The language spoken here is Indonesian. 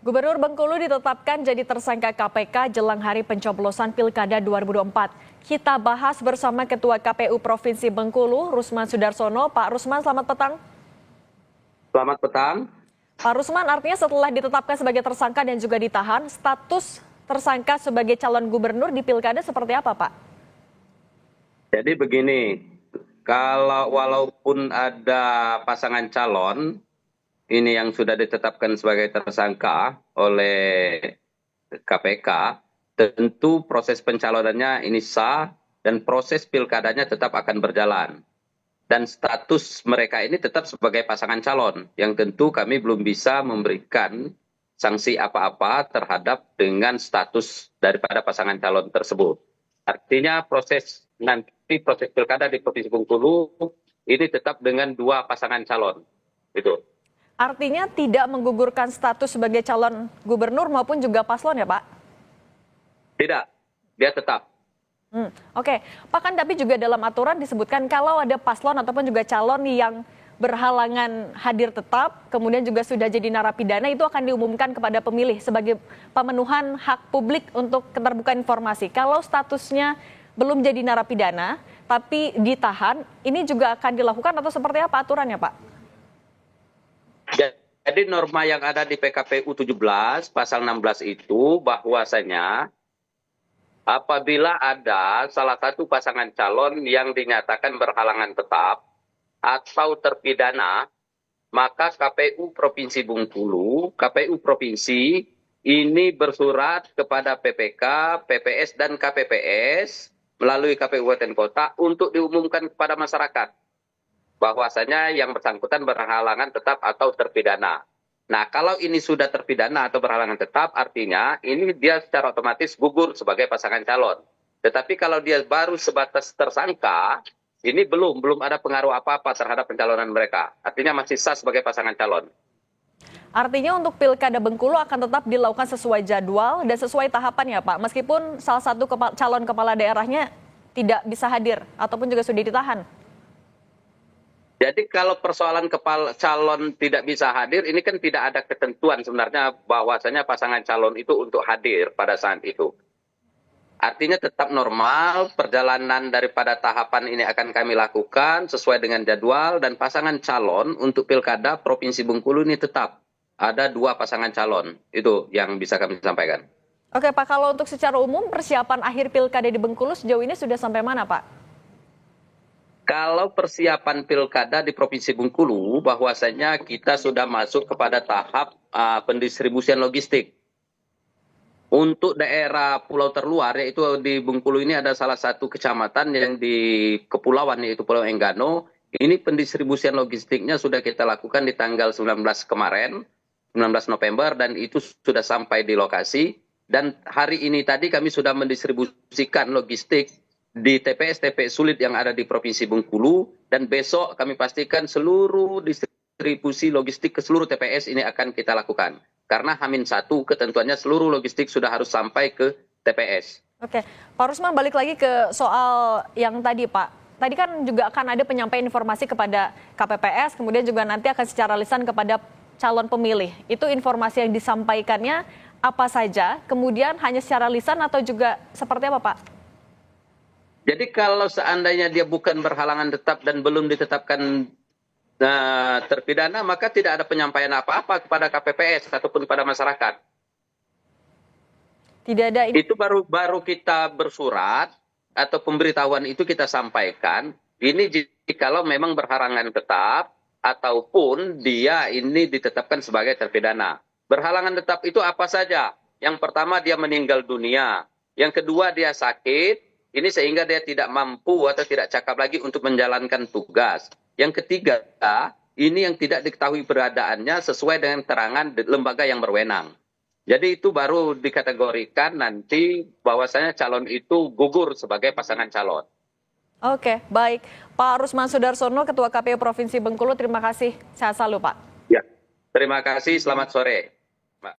Gubernur Bengkulu ditetapkan jadi tersangka KPK jelang hari pencoblosan Pilkada 2024. Kita bahas bersama Ketua KPU Provinsi Bengkulu, Rusman Sudarsono. Pak Rusman, selamat petang. Selamat petang. Pak Rusman, artinya setelah ditetapkan sebagai tersangka dan juga ditahan, status tersangka sebagai calon gubernur di Pilkada seperti apa, Pak? Jadi begini, walaupun ada pasangan calon, ini yang sudah ditetapkan sebagai tersangka oleh KPK, tentu proses pencalonannya ini sah dan proses pilkadanya tetap akan berjalan. Dan status mereka ini tetap sebagai pasangan calon, yang tentu kami belum bisa memberikan sanksi apa-apa terhadap dengan status daripada pasangan calon tersebut. Artinya proses pilkada di Provinsi Bengkulu ini tetap dengan dua pasangan calon. Itu. Artinya tidak menggugurkan status sebagai calon gubernur maupun juga paslon ya, Pak? Tidak, dia tetap. Oke, Pak, kan tapi juga dalam aturan disebutkan kalau ada paslon ataupun juga calon yang berhalangan hadir tetap, kemudian juga sudah jadi narapidana, itu akan diumumkan kepada pemilih sebagai pemenuhan hak publik untuk keterbukaan informasi. Kalau statusnya belum jadi narapidana, tapi ditahan, ini juga akan dilakukan atau seperti apa aturannya, Pak? Jadi norma yang ada di PKPU 17 pasal 16 itu bahwasanya apabila ada salah satu pasangan calon yang dinyatakan berhalangan tetap atau terpidana, maka KPU Provinsi Bengkulu, KPU Provinsi ini bersurat kepada PPK, PPS dan KPPS melalui KPU Kabupaten Kota untuk diumumkan kepada masyarakat bahwasanya yang bersangkutan berhalangan tetap atau terpidana. Nah, kalau ini sudah terpidana atau berhalangan tetap, artinya ini dia secara otomatis gugur sebagai pasangan calon. Tetapi kalau dia baru sebatas tersangka, ini belum ada pengaruh apa-apa terhadap pencalonan mereka. Artinya masih sah sebagai pasangan calon. Artinya untuk Pilkada Bengkulu akan tetap dilakukan sesuai jadwal dan sesuai tahapan ya, Pak? Meskipun salah satu calon kepala daerahnya tidak bisa hadir ataupun juga sudah ditahan. Jadi kalau persoalan calon tidak bisa hadir, ini kan tidak ada ketentuan sebenarnya bahwasanya pasangan calon itu untuk hadir pada saat itu. Artinya tetap normal, perjalanan daripada tahapan ini akan kami lakukan sesuai dengan jadwal, dan pasangan calon untuk Pilkada Provinsi Bengkulu ini tetap ada dua pasangan calon. Itu yang bisa kami sampaikan. Oke, Pak, kalau untuk secara umum persiapan akhir Pilkada di Bengkulu sejauh ini sudah sampai mana, Pak? Kalau persiapan pilkada di Provinsi Bengkulu, bahwasanya kita sudah masuk kepada tahap pendistribusian logistik. Untuk daerah pulau terluar, yaitu di Bengkulu ini ada salah satu kecamatan yang di kepulauan, yaitu Pulau Enggano. Ini pendistribusian logistiknya sudah kita lakukan di tanggal 19 kemarin, 19 November, dan itu sudah sampai di lokasi. Dan hari ini tadi kami sudah mendistribusikan logistik di TPS sulit yang ada di Provinsi Bengkulu, dan besok kami pastikan seluruh distribusi logistik ke seluruh TPS ini akan kita lakukan. Karena H-1 ketentuannya seluruh logistik sudah harus sampai ke TPS. Oke, Pak Rusman, balik lagi ke soal yang tadi, Pak. Tadi kan juga akan ada penyampaian informasi kepada KPPS, kemudian juga nanti akan secara lisan kepada calon pemilih. Itu informasi yang disampaikannya apa saja, kemudian hanya secara lisan atau juga seperti apa, Pak? Jadi kalau seandainya dia bukan berhalangan tetap dan belum ditetapkan terpidana, maka tidak ada penyampaian apa-apa kepada KPPS ataupun kepada masyarakat. Tidak ada. Itu baru kita bersurat atau pemberitahuan itu kita sampaikan. Ini jikalau memang berhalangan tetap ataupun dia ini ditetapkan sebagai terpidana. Berhalangan tetap itu apa saja? Yang pertama, dia meninggal dunia. Yang kedua, dia sakit. Ini sehingga dia tidak mampu atau tidak cakap lagi untuk menjalankan tugas. Yang ketiga, ini yang tidak diketahui beradaannya sesuai dengan keterangan lembaga yang berwenang. Jadi itu baru dikategorikan nanti bahwasanya calon itu gugur sebagai pasangan calon. Oke, baik. Pak Rusman Sudarsono, Ketua KPU Provinsi Bengkulu, terima kasih. Sehat selalu, Pak. Ya, terima kasih. Selamat sore.